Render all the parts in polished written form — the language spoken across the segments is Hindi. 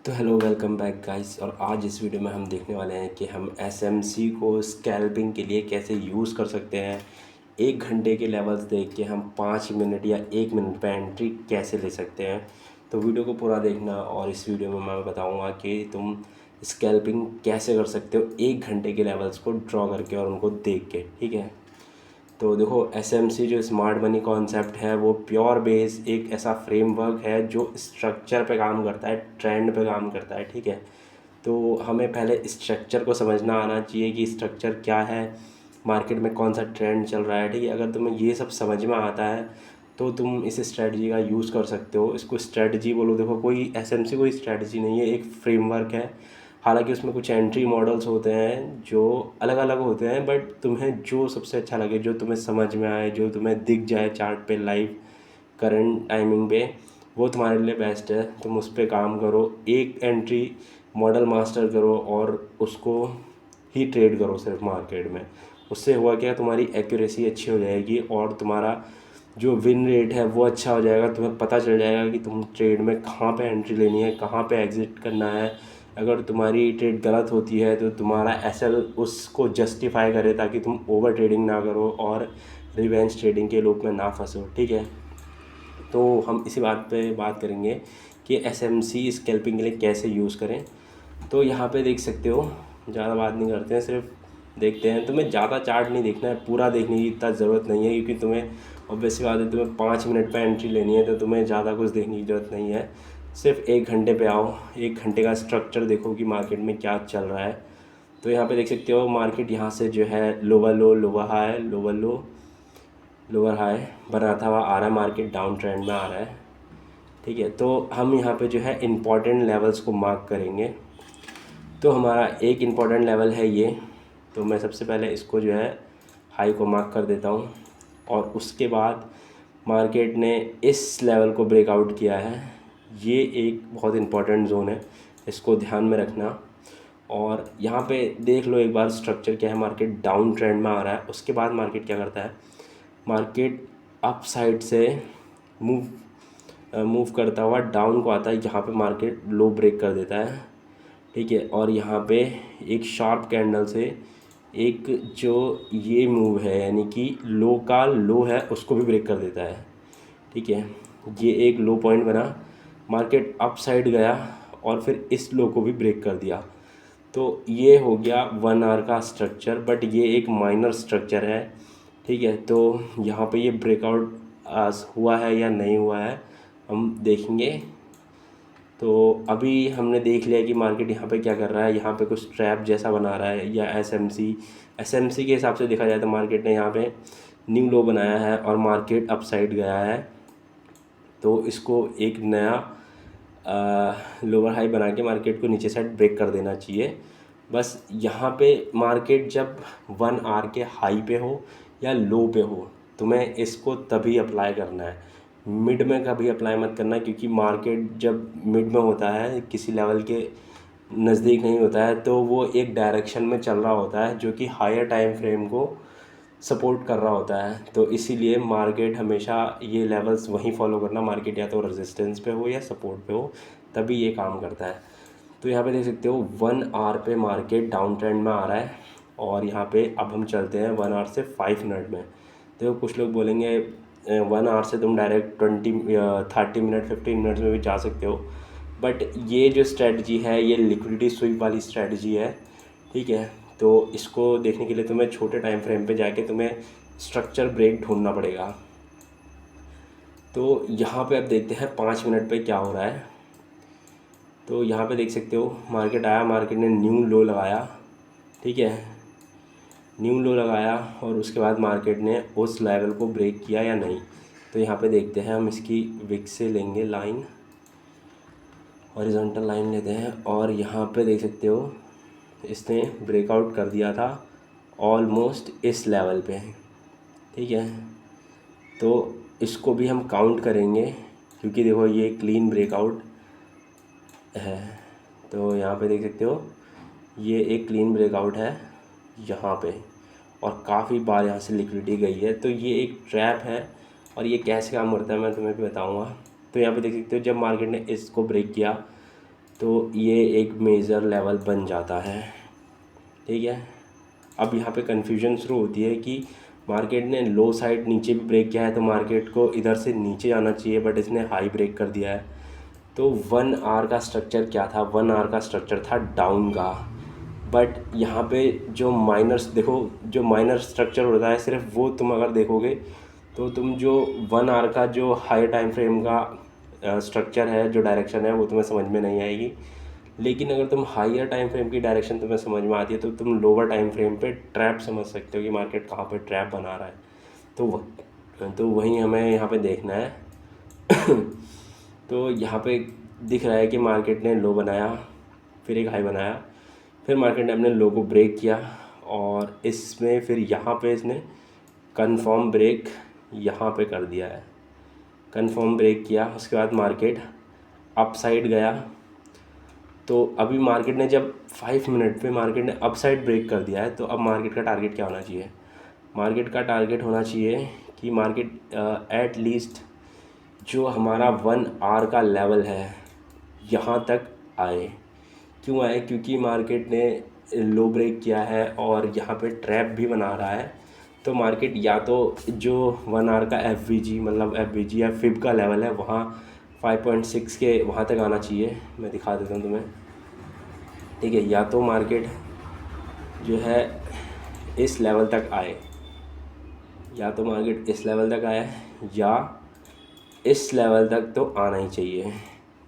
तो हेलो वेलकम बैक गाइस। और आज इस वीडियो में हम देखने वाले हैं कि हम एसएमसी को स्कैल्पिंग के लिए कैसे यूज़ कर सकते हैं। 1 घंटे के लेवल्स देख के हम 5 मिनट या 1 मिनट पे एंट्री कैसे ले सकते हैं। तो वीडियो को पूरा देखना और इस वीडियो में मैं बताऊंगा कि तुम स्कैल्पिंग कैसे कर सकते हो 1 घंटे के लेवल्स को ड्रॉ करके और उनको देख के। ठीक है, तो देखो एसएमसी जो स्मार्ट मनी कॉन्सेप्ट है वो प्योर बेस एक ऐसा फ्रेमवर्क है जो स्ट्रक्चर पे काम करता है, ट्रेंड पे काम करता है। ठीक है, तो हमें पहले स्ट्रक्चर को समझना आना चाहिए कि स्ट्रक्चर क्या है, मार्केट में कौन सा ट्रेंड चल रहा है। ठीक है, अगर तुम्हें ये सब समझ में आता है तो तुम इस स्ट्रेटजी का यूज़ कर सकते हो। इसको स्ट्रेटजी बोलो, देखो कोई एसएमसी कोई स्ट्रेटजी नहीं है, एक फ्रेमवर्क है। हालांकि उसमें कुछ एंट्री मॉडल्स होते हैं जो अलग अलग होते हैं, बट तुम्हें जो सबसे अच्छा लगे, जो तुम्हें समझ में आए, जो तुम्हें दिख जाए चार्ट पे लाइव करंट टाइमिंग पे, वो तुम्हारे लिए बेस्ट है। तुम उस पर काम करो, एक एंट्री मॉडल मास्टर करो और उसको ही ट्रेड करो सिर्फ मार्केट में। उससे हुआ क्या, तुम्हारी एक्यूरेसी अच्छी हो जाएगी और तुम्हारा जो विन रेट है वो अच्छा हो जाएगा। तुम्हें पता चल जाएगा कि तुम ट्रेड में कहाँ पे एंट्री लेनी है, कहाँ पे एग्ज़िट करना है। अगर तुम्हारी ट्रेड गलत होती है तो तुम्हारा एसएल उसको जस्टिफाई करे ताकि तुम ओवर ट्रेडिंग ना करो और रिवेंज ट्रेडिंग के लूप में ना फंसो। ठीक है, तो हम इसी बात पे बात करेंगे कि एसएमसी स्कैल्पिंग के लिए कैसे यूज़ करें। तो यहाँ पे देख सकते हो, ज़्यादा बात नहीं करते हैं, सिर्फ देखते हैं। तुम्हें ज़्यादा चार्ट नहीं देखना है, पूरा देखने की इतना ज़रूरत नहीं है, क्योंकि तुम्हें ऑब्वियसली बात है तुम्हें 5 मिनट पे एंट्री लेनी है, तो तुम्हें ज़्यादा कुछ देखने की ज़रूरत नहीं है। सिर्फ 1 घंटे पे आओ, 1 घंटे का स्ट्रक्चर देखो कि मार्केट में क्या चल रहा है। तो यहाँ पे देख सकते हो मार्केट यहाँ से जो है लोअर लो, लोअर हाई, लोअर लो, लोअर हाई बनाता हुआ आ रहा है, मार्केट डाउन ट्रेंड में आ रहा है। ठीक है, तो हम यहाँ पे जो है इम्पॉर्टेंट लेवल्स को मार्क करेंगे। तो हमारा एक इम्पॉर्टेंट लेवल है ये, तो मैं सबसे पहले इसको जो है हाई को मार्क कर देता हूँ। और उसके बाद मार्केट ने इस लेवल को ब्रेकआउट किया है, ये एक बहुत इम्पॉर्टेंट जोन है, इसको ध्यान में रखना। और यहाँ पे देख लो एक बार स्ट्रक्चर क्या है, मार्केट डाउन ट्रेंड में आ रहा है। उसके बाद मार्केट क्या करता है, मार्केट अप साइड से मूव करता हुआ डाउन को आता है, यहाँ पे मार्केट लो ब्रेक कर देता है। ठीक है, और यहाँ पे एक शार्प कैंडल से एक जो ये मूव है, यानी कि लो का लो है, उसको भी ब्रेक कर देता है। ठीक है, ये एक लो पॉइंट बना, मार्केट अप साइड गया और फिर इस लो को भी ब्रेक कर दिया। तो ये हो गया 1 आवर का स्ट्रक्चर, बट ये एक माइनर स्ट्रक्चर है। ठीक है, तो यहाँ पे ये ब्रेकआउट आज हुआ है या नहीं हुआ है हम देखेंगे। तो अभी हमने देख लिया कि मार्केट यहाँ पे क्या कर रहा है, यहाँ पे कुछ ट्रैप जैसा बना रहा है, या एसएमसी के हिसाब से देखा जाए तो मार्केट ने यहाँ पे न्यू लो बनाया है और मार्केट अपसाइड गया है। तो इसको एक नया लोअर हाई बना के मार्केट को नीचे साइड ब्रेक कर देना चाहिए। बस यहाँ पे मार्केट जब 1 आवर के हाई पे हो या लो पे हो, तुम्हें इसको तभी अप्लाई करना है। मिड में कभी अप्लाई मत करना, क्योंकि मार्केट जब मिड में होता है, किसी लेवल के नज़दीक नहीं होता है, तो वो एक डायरेक्शन में चल रहा होता है जो कि हायर टाइम फ्रेम को सपोर्ट कर रहा होता है। तो इसीलिए मार्केट हमेशा ये लेवल्स वहीं फॉलो करना, मार्केट या तो रेजिस्टेंस पे हो या सपोर्ट पे हो, तभी ये काम करता है। तो यहाँ पे देख सकते हो 1 आवर पे मार्केट डाउन ट्रेंड में आ रहा है। और यहाँ पे अब हम चलते हैं 1 आवर से 5 मिनट में। देखो कुछ लोग बोलेंगे 1 आवर से तुम डायरेक्ट 30 मिनट 15 मिनट्स में भी जा सकते हो, बट ये जो स्ट्रेटजी है ये लिक्विडिटी स्वीप वाली स्ट्रेटजी है। ठीक है, तो इसको देखने के लिए तुम्हें छोटे टाइम फ्रेम पे जाके तुम्हें स्ट्रक्चर ब्रेक ढूंढना पड़ेगा। तो यहाँ पे अब देखते हैं 5 मिनट पे क्या हो रहा है। तो यहाँ पे देख सकते हो मार्केट आया, मार्केट ने न्यू लो लगाया। ठीक है, न्यू लो लगाया और उसके बाद मार्केट ने उस लेवल को ब्रेक किया या नहीं। तो यहाँ पे देखते हैं, हम इसकी विक से लेंगे लाइन, हॉरिजॉन्टल लाइन लेते हैं और यहाँ पे देख सकते हो इसने ब्रेकआउट कर दिया था ऑलमोस्ट इस लेवल पे। ठीक है, तो इसको भी हम काउंट करेंगे, क्योंकि देखो ये क्लीन ब्रेकआउट है। तो यहाँ पे देख सकते हो ये एक क्लीन ब्रेकआउट है यहाँ पे, और काफ़ी बार यहाँ से लिक्विडिटी गई है। तो ये एक ट्रैप है और ये कैसे काम करता है मैं तुम्हें भी बताऊँगा। तो यहाँ पे देख सकते हो जब मार्केट ने इसको ब्रेक किया तो ये एक मेजर लेवल बन जाता है। ठीक है, अब यहाँ पे कन्फ्यूजन शुरू होती है कि मार्केट ने लो साइड नीचे भी ब्रेक किया है तो मार्केट को इधर से नीचे आना चाहिए, बट इसने हाई ब्रेक कर दिया है। तो 1 आवर का स्ट्रक्चर क्या था? 1 आवर का स्ट्रक्चर था डाउन का। बट यहाँ पे जो माइनर्स देखो, जो माइनर स्ट्रक्चर होता है सिर्फ वो तुम अगर देखोगे तो तुम जो 1 आवर का जो हाई टाइम फ्रेम का स्ट्रक्चर है, जो डायरेक्शन है, वो तुम्हें समझ में नहीं आएगी। लेकिन अगर तुम हाइयर टाइम फ्रेम की डायरेक्शन तुम्हें समझ में आती है तो तुम लोअर टाइम फ्रेम पे ट्रैप समझ सकते हो कि मार्केट कहाँ पे ट्रैप बना रहा है। तो वही हमें यहाँ पे देखना है। तो यहाँ पे दिख रहा है कि मार्केट ने लो बनाया, फिर एक हाई बनाया, फिर मार्केट ने अपने लो को ब्रेक किया और इसमें फिर यहाँ पे इसने कंफर्म ब्रेक यहाँ पे कर दिया है। कंफर्म ब्रेक किया, उसके बाद मार्केट अप साइड गया। तो अभी मार्केट ने जब 5 मिनट पे मार्केट ने अप साइड ब्रेक कर दिया है, तो अब मार्केट का टारगेट क्या होना चाहिए? मार्केट का टारगेट होना चाहिए कि मार्केट एट लीस्ट जो हमारा 1 आवर का लेवल है यहाँ तक आए। क्यों आए? क्योंकि मार्केट ने लो ब्रेक किया है और यहाँ पे ट्रैप भी बना रहा है। तो मार्केट या तो जो 1 आवर का एफ मतलब एफ या फिब का लेवल है वहाँ 5.6 के वहाँ तक आना चाहिए। मैं दिखा देता हूँ तुम्हें। ठीक है, या तो मार्केट जो है इस लेवल तक आए, या तो मार्केट इस लेवल तक आए, या इस लेवल तक तो आना ही चाहिए।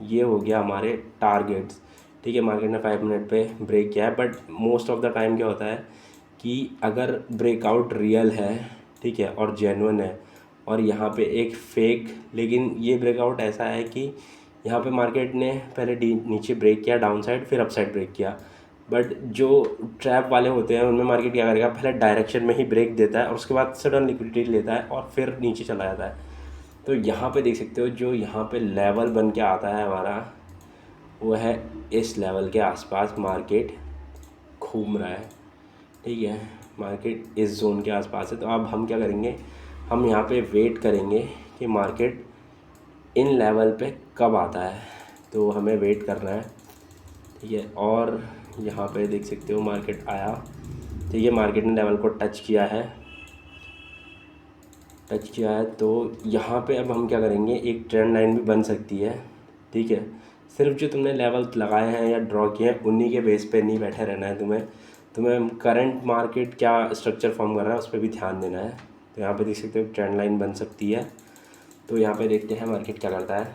ये हो गया हमारे टारगेट्स। ठीक है, मार्केट ने 5 मिनट पे ब्रेक किया है, but most of the time क्या होता है कि अगर ब्रेकआउट रियल है, ठीक है, और जेन्युइन है, और यहाँ पे एक फेक, लेकिन ये ब्रेकआउट ऐसा है कि यहाँ पे मार्केट ने पहले नीचे ब्रेक किया डाउन साइड, फिर अप साइड ब्रेक किया। बट जो ट्रैप वाले होते हैं उनमें मार्केट क्या करेगा, पहले डायरेक्शन में ही ब्रेक देता है और उसके बाद सडन लिक्विडिटी लेता है और फिर नीचे चला जाता है। तो यहाँ पे देख सकते हो जो यहाँ पे लेवल बन के आता है हमारा, वो है इस लेवल के आसपास मार्केट घूम रहा है। ठीक है, मार्केट इस जोन के आसपास है। तो अब हम क्या करेंगे, हम यहाँ पे वेट करेंगे कि मार्केट इन लेवल पे कब आता है। तो हमें वेट करना है। ठीक है, और यहाँ पे देख सकते हो मार्केट आया। ठीक है, मार्केट ने लेवल को टच किया है। तो यहाँ पे अब हम क्या करेंगे, एक ट्रेंड लाइन भी बन सकती है। ठीक है, सिर्फ जो तुमने लेवल लगाए हैं या ड्रॉ किए हैं उन्हीं के बेस पे नहीं बैठे रहना है तुम्हें करंट मार्केट क्या स्ट्रक्चर फॉर्म कर रहा है उस पर भी ध्यान देना है। तो यहाँ पे देख सकते हो ट्रेंड लाइन बन सकती है। तो यहाँ पे देखते हैं मार्केट क्या करता है।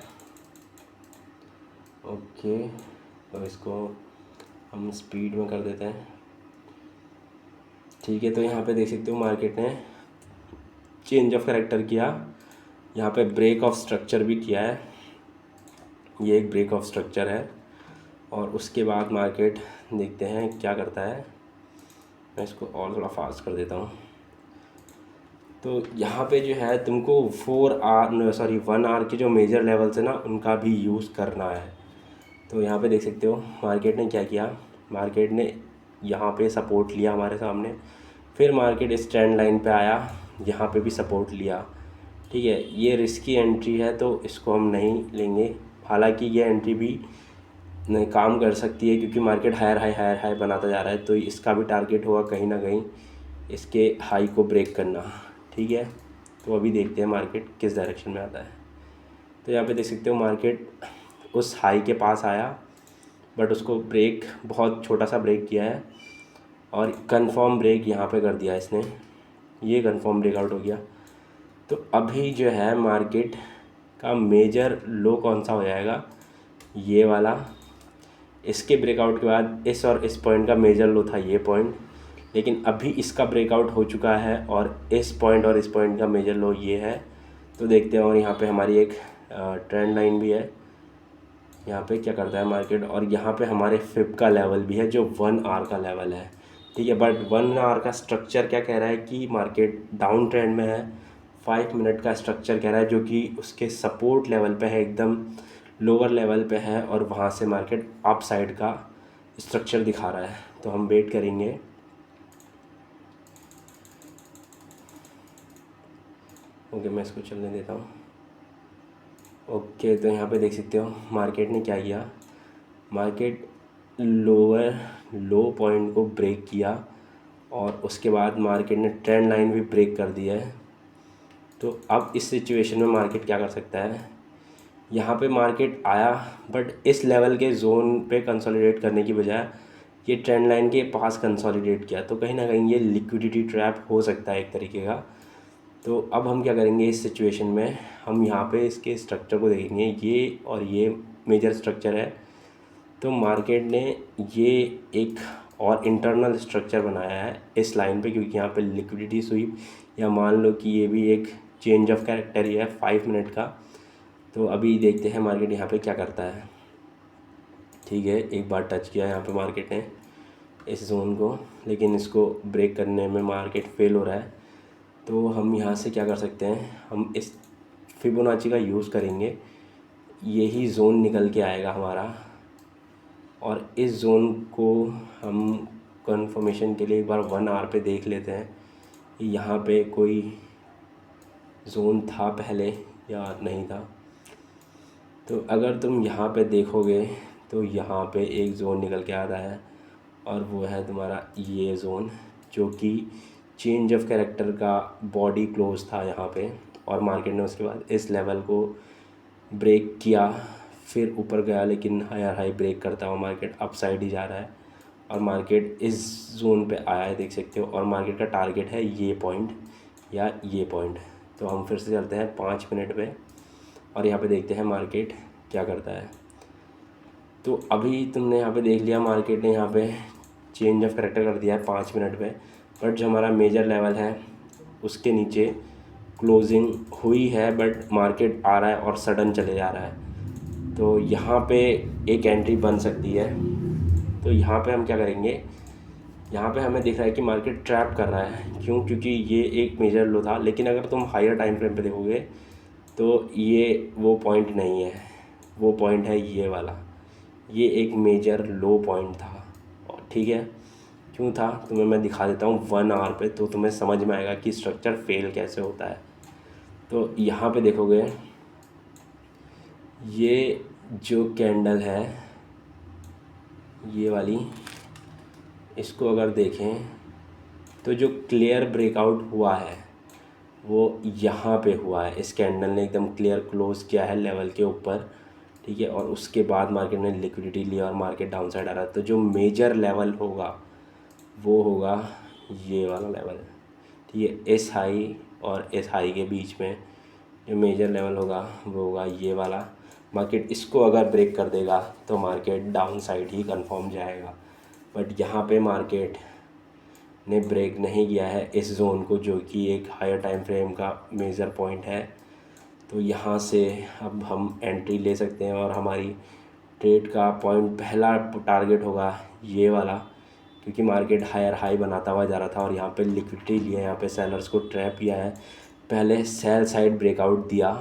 ओके, तो इसको हम स्पीड में कर देते हैं। ठीक है, तो यहाँ पे देख सकते हो मार्केट ने चेंज ऑफ कैरेक्टर किया, यहाँ पे ब्रेक ऑफ स्ट्रक्चर भी किया है। ये एक ब्रेक ऑफ स्ट्रक्चर है और उसके बाद मार्केट देखते हैं क्या करता है। मैं इसको और थोड़ा फास्ट कर देता हूँ। तो यहाँ पे जो है तुमको 1 आवर के जो मेजर लेवल्स है ना उनका भी यूज़ करना है। तो यहाँ पे देख सकते हो मार्केट ने क्या किया, मार्केट ने यहाँ पे सपोर्ट लिया हमारे सामने, फिर मार्केट इस ट्रेंड लाइन पे आया, यहाँ पे भी सपोर्ट लिया। ठीक है, ये रिस्की एंट्री है तो इसको हम नहीं लेंगे। हालांकि ये एंट्री भी नहीं काम कर सकती है क्योंकि मार्केट हायर हाई बनाता जा रहा है, तो इसका भी टारगेट होगा कहीं ना कहीं इसके हाई को ब्रेक करना। ठीक है, तो अभी देखते हैं मार्केट किस डायरेक्शन में आता है। तो यहाँ पे देख सकते हो मार्केट उस हाई के पास आया, बट उसको ब्रेक बहुत छोटा सा ब्रेक किया है और कंफर्म ब्रेक यहाँ पे कर दिया इसने। ये कंफर्म ब्रेकआउट हो गया। तो अभी जो है मार्केट का मेजर लो कौन सा हो जाएगा, ये वाला। इसके ब्रेकआउट के बाद इस और इस पॉइंट का मेजर लो था ये पॉइंट, लेकिन अभी इसका ब्रेकआउट हो चुका है और इस पॉइंट और इस पॉइंट का मेजर लो ये है। तो देखते हैं, और यहाँ पे हमारी एक ट्रेंड लाइन भी है। यहाँ पे क्या करता है मार्केट, और यहाँ पे हमारे फिब का लेवल भी है जो 1 आवर का लेवल है। ठीक है, बट 1 आवर का स्ट्रक्चर क्या कह रहा है कि मार्केट डाउन ट्रेंड में है। 5 मिनट का स्ट्रक्चर कह रहा है जो कि उसके सपोर्ट लेवल पे है, एकदम लोअर लेवल पे है, और वहाँ से मार्केट अप साइड का स्ट्रक्चर दिखा रहा है। तो हम वेट करेंगे। ओके, मैं इसको चलने देता हूँ। ओके, तो यहाँ पे देख सकते हो मार्केट ने क्या किया, मार्केट लोअर लो पॉइंट को ब्रेक किया और उसके बाद मार्केट ने ट्रेंड लाइन भी ब्रेक कर दिया है। तो अब इस सिचुएशन में मार्केट क्या कर सकता है, यहाँ पे मार्केट आया बट इस लेवल के जोन पे कंसोलिडेट करने की बजाय ये ट्रेंड लाइन के पास कंसोलिडेट किया, तो कहीं ना कहीं ये लिक्विडिटी ट्रैप हो सकता है एक तरीके का। तो अब हम क्या करेंगे इस सिचुएशन में, हम यहाँ पे इसके स्ट्रक्चर को देखेंगे, ये और ये मेजर स्ट्रक्चर है। तो मार्केट ने ये एक और इंटरनल स्ट्रक्चर बनाया है इस लाइन पे, क्योंकि यहाँ पे लिक्विडिटी स्वीप या मान लो कि ये भी एक चेंज ऑफ कैरेक्टर ही है 5 मिनट का। तो अभी देखते हैं मार्केट यहाँ पे क्या करता है। ठीक है, एक बार टच किया यहाँ पे मार्केट ने इस जोन को, लेकिन इसको ब्रेक करने में मार्केट फेल हो रहा है। तो हम यहाँ से क्या कर सकते हैं, हम इस फिबोनाची का यूज़ करेंगे, यही जोन निकल के आएगा हमारा, और इस जोन को हम कंफर्मेशन के लिए एक बार 1 आवर पे देख लेते हैं कि यहाँ पे कोई जोन था पहले या नहीं था। तो अगर तुम यहाँ पे देखोगे तो यहाँ पे एक ज़ोन निकल के आता है, और वो है तुम्हारा ये ज़ोन, जो कि चेंज ऑफ कैरेक्टर का बॉडी क्लोज था यहाँ पे, और मार्केट ने उसके बाद इस लेवल को ब्रेक किया, फिर ऊपर गया, लेकिन हायर हाई ब्रेक करता हुआ मार्केट अप साइड ही जा रहा है, और मार्केट इस जोन पे आया है, देख सकते हो। और मार्केट का टारगेट है ये पॉइंट या ये पॉइंट। तो हम फिर से चलते हैं 5 मिनट पे, और यहाँ पे देखते हैं मार्केट क्या करता है। तो अभी तुमने यहाँ पे देख लिया मार्केट ने यहाँ पे चेंज ऑफ कैरेक्टर कर दिया है 5 मिनट पे, बट जो हमारा मेजर लेवल है उसके नीचे क्लोजिंग हुई है, बट मार्केट आ रहा है और सडन चले जा रहा है। तो यहाँ पे एक एंट्री बन सकती है। तो यहाँ पे हम क्या करेंगे, यहाँ पे हमें दिख रहा है कि मार्केट ट्रैप कर रहा है, क्यों, क्योंकि ये एक मेजर लो था। लेकिन अगर तुम हायर टाइम फ्रेम पे देखोगे तो ये वो पॉइंट नहीं है, वो पॉइंट है ये वाला, ये एक मेजर लो पॉइंट था। और ठीक है, क्यों था तुम्हें मैं दिखा देता हूँ 1 आवर पे, तो तुम्हें समझ में आएगा कि स्ट्रक्चर फेल कैसे होता है। तो यहाँ पे देखोगे ये जो कैंडल है ये वाली, इसको अगर देखें तो जो क्लियर ब्रेकआउट हुआ है वो यहाँ पे हुआ है। इस कैंडल ने एकदम क्लियर क्लोज किया है लेवल के ऊपर, ठीक है, और उसके बाद मार्केट ने लिक्विडिटी लिया और मार्केट डाउन साइड आ रहा है। तो जो मेजर लेवल होगा वो होगा ये वाला लेवल, ठीक है। इस हाई और इस हाई के बीच में जो मेजर लेवल होगा वो होगा ये वाला। मार्केट इसको अगर ब्रेक कर देगा तो मार्केट डाउन साइड ही कंफर्म जाएगा, बट यहाँ पे मार्केट ने ब्रेक नहीं किया है इस जोन को, जो कि एक हायर टाइम फ्रेम का मेजर पॉइंट है। तो यहाँ से अब हम एंट्री ले सकते हैं, और हमारी ट्रेड का पॉइंट पहला टारगेट होगा ये वाला, क्योंकि मार्केट हायर हाई बनाता हुआ जा रहा था और यहाँ पे लिक्विडिटी लिया, यहाँ पे सेलर्स को ट्रैप किया है। पहले सेल साइड ब्रेकआउट दिया,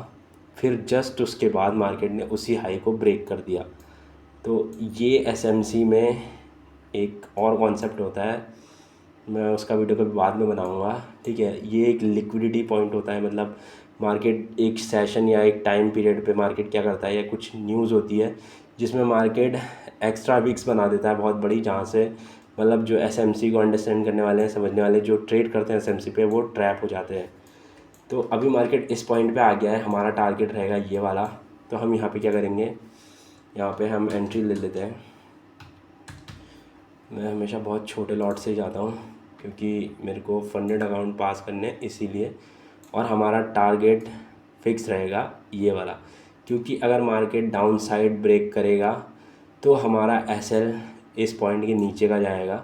फिर जस्ट उसके बाद मार्केट ने उसी हाई को ब्रेक कर दिया। तो ये एसएमसी में एक और कॉन्सेप्ट होता है, मैं उसका वीडियो कभी बाद में बनाऊंगा, ठीक है। ये एक लिक्विडिटी पॉइंट होता है, मतलब मार्केट एक सेशन या एक टाइम पीरियड पे मार्केट क्या करता है, या कुछ न्यूज़ होती है जिसमें मार्केट एक्स्ट्रा वीक्स बना देता है बहुत बड़ी, जहाँ से मतलब जो एसएमसी को अंडरस्टैंड करने वाले हैं, समझने वाले जो ट्रेड करते हैं एसएमसी पे, वो ट्रैप हो जाते हैं। तो अभी मार्केट इस पॉइंट पे आ गया है, हमारा टारगेट रहेगा ये वाला। तो हम यहाँ पे क्या करेंगे, यहाँ पे हम एंट्री ले लेते हैं। मैं हमेशा बहुत छोटे लॉट से ही जाता हूँ, क्योंकि मेरे को फंडेड अकाउंट पास करने, इसीलिए। और हमारा टारगेट फिक्स रहेगा ये वाला, क्योंकि अगर मार्केट डाउन साइड ब्रेक करेगा तो हमारा एसएल इस पॉइंट के नीचे का जाएगा,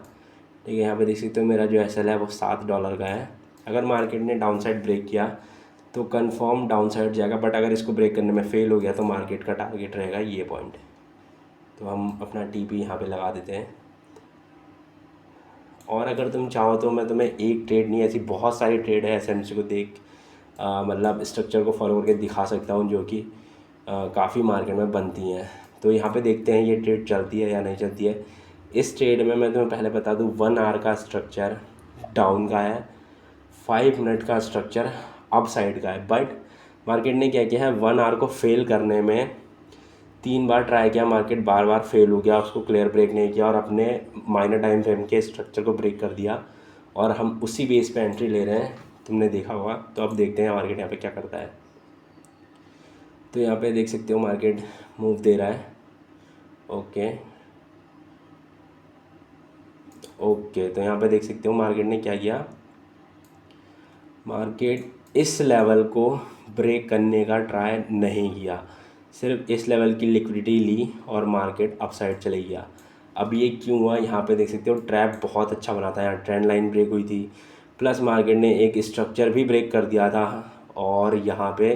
ठीक है। यहाँ पे देख सकते हो मेरा जो एसएल है वो $7 का है। अगर मार्केट ने डाउन साइड ब्रेक किया तो कंफर्म डाउन साइड जाएगा, बट अगर इसको ब्रेक करने में फेल हो गया तो मार्केट का टारगेट रहेगा ये पॉइंट। तो हम अपना टीपी यहाँ पे लगा देते हैं। और अगर तुम चाहो तो मैं तुम्हें एक ट्रेड नहीं, ऐसी बहुत सारी ट्रेड है एसएमसी को देख मतलब स्ट्रक्चर को फॉलो करके दिखा सकता हूँ, जो कि काफ़ी मार्केट में बनती हैं। तो यहाँ पे देखते हैं ये ट्रेड चलती है या नहीं चलती है। इस ट्रेड में मैं तुम्हें पहले बता दूँ 1 आवर का स्ट्रक्चर डाउन का है, 5 मिनट का स्ट्रक्चर अप साइड का है। बट मार्केट ने क्या किया है, 1 आवर को फेल करने में 3 बार ट्राई किया, मार्केट बार बार फेल हो गया, उसको क्लियर ब्रेक नहीं किया और अपने माइनर टाइम फ्रेम के स्ट्रक्चर को ब्रेक कर दिया और हम उसी बेस पे एंट्री ले रहे हैं, तुमने देखा होगा। तो अब देखते हैं मार्केट यहाँ पे क्या करता है। तो यहाँ पे देख सकते हो मार्केट मूव दे रहा है। ओके ओके, तो यहाँ पे देख सकते हो मार्केट ने क्या किया, मार्केट इस लेवल को ब्रेक करने का ट्राई नहीं किया, सिर्फ इस लेवल की लिक्विडिटी ली और मार्केट अपसाइड चले गया। अब ये क्यों हुआ, यहाँ पे देख सकते हो ट्रैप बहुत अच्छा बना था, यहाँ ट्रेंड लाइन ब्रेक हुई थी, प्लस मार्केट ने एक स्ट्रक्चर भी ब्रेक कर दिया था और यहाँ पे,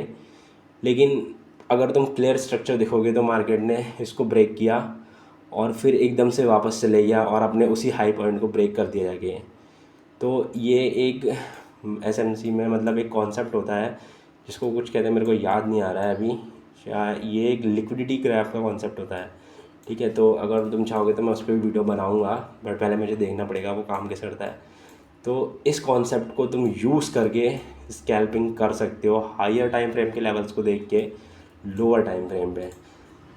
लेकिन अगर तुम क्लियर स्ट्रक्चर देखोगे तो मार्केट ने इसको ब्रेक किया और फिर एकदम से वापस चले गया और अपने उसी हाई पॉइंट को ब्रेक कर दिया जाके। तो ये एक एसएमसी में मतलब एक कॉन्सेप्ट होता है जिसको कुछ कहते हैं, मेरे को याद नहीं आ रहा है अभी, शायद ये एक लिक्विडिटी ग्राफ का कॉन्सेप्ट होता है। ठीक है, तो अगर तुम चाहोगे तो मैं उस पर भी वीडियो बनाऊंगा, बट पहले मुझे देखना पड़ेगा वो काम कैसे करता है। तो इस कॉन्सेप्ट को तुम यूज़ करके स्कैल्पिंग कर सकते हो हायर टाइम फ्रेम के लेवल्स को देख के लोअर टाइम फ्रेम पे।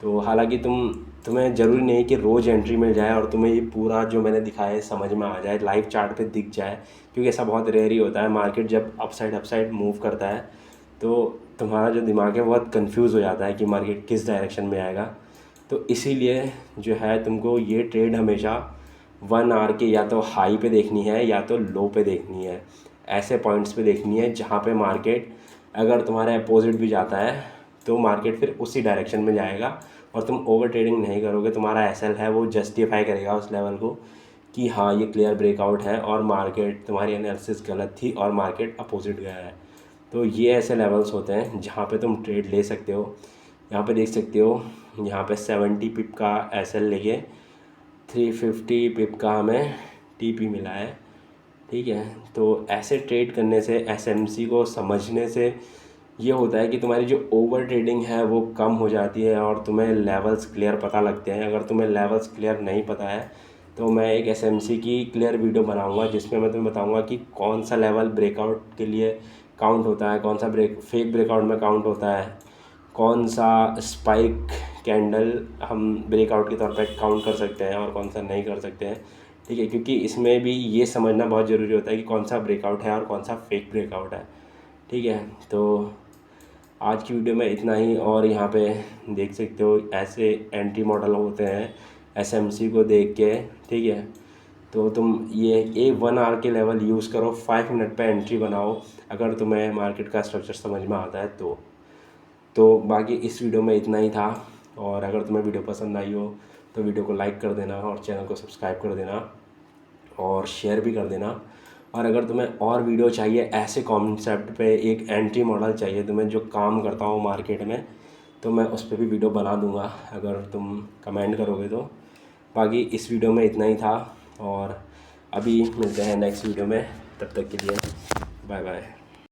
तो हालांकि तुम्हें ज़रूरी नहीं कि रोज़ एंट्री मिल जाए और तुम्हें ये पूरा जो मैंने दिखाया है समझ में आ जाए, लाइव चार्ट पे दिख जाए, क्योंकि ऐसा बहुत रेयर ही होता है। मार्केट जब अपसाइड मूव करता है तो तुम्हारा जो दिमाग है बहुत कंफ्यूज हो जाता है कि मार्केट किस डायरेक्शन में आएगा। तो इसीलिए जो है तुमको ये ट्रेड हमेशा 1 आवर के या तो हाई पे देखनी है या तो लो पे देखनी है, ऐसे पॉइंट्स पे देखनी है जहाँ पे मार्केट अगर तुम्हारा अपोजिट भी जाता है तो मार्केट फिर उसी डायरेक्शन में जाएगा और तुम ओवर ट्रेडिंग नहीं करोगे। तुम्हारा एसएल है वो जस्टिफाई करेगा उस लेवल को कि हाँ ये क्लियर ब्रेकआउट है और मार्केट तुम्हारी एनालिसिस गलत थी और मार्केट अपोजिट गया है। तो ये ऐसे लेवल्स होते हैं जहाँ पे तुम ट्रेड ले सकते हो। यहाँ पे देख सकते हो, यहाँ पे 70 पिप का एसएल लेके 350 पिप का हमें टीपी मिला है। ठीक है, तो ऐसे ट्रेड करने से, एसएमसी को समझने से ये होता है कि तुम्हारी जो ओवर ट्रेडिंग है वो कम हो जाती है और तुम्हें लेवल्स क्लियर पता लगते हैं। अगर तुम्हें लेवल्स क्लियर नहीं पता है तो मैं एक एसएमसी की क्लियर वीडियो बनाऊंगा जिसमें मैं तुम्हें बताऊंगा कि कौन सा लेवल ब्रेकआउट के लिए काउंट होता है, कौन सा फेक ब्रेकआउट में काउंट होता है, कौन सा स्पाइक कैंडल हम ब्रेकआउट के तौर पर काउंट कर सकते हैं और कौन सा नहीं कर सकते हैं। ठीक है, क्योंकि इसमें भी ये समझना बहुत ज़रूरी होता है कि कौन सा ब्रेकआउट है और कौन सा फेक ब्रेकआउट है। ठीक है, तो आज की वीडियो में इतना ही। और यहाँ पे देख सकते हो ऐसे एंट्री मॉडल होते हैं एसएमसी को देख के। ठीक है, तो तुम ये 1 आवर के लेवल यूज़ करो, 5 मिनट पे एंट्री बनाओ अगर तुम्हें मार्केट का स्ट्रक्चर समझ में आता है तो बाकी इस वीडियो में इतना ही था। और अगर तुम्हें वीडियो पसंद आई हो तो वीडियो को लाइक कर देना और चैनल को सब्सक्राइब कर देना और शेयर भी कर देना। और अगर तुम्हें और वीडियो चाहिए ऐसे कॉन्सेप्ट पे, एक एंट्री मॉडल चाहिए तुम्हें जो काम करता हो मार्केट में, तो मैं उस पर भी वीडियो बना दूंगा अगर तुम कमेंट करोगे तो। बाकी इस वीडियो में इतना ही था और अभी मिलते हैं नेक्स्ट वीडियो में, तब तक के लिए बाय बाय।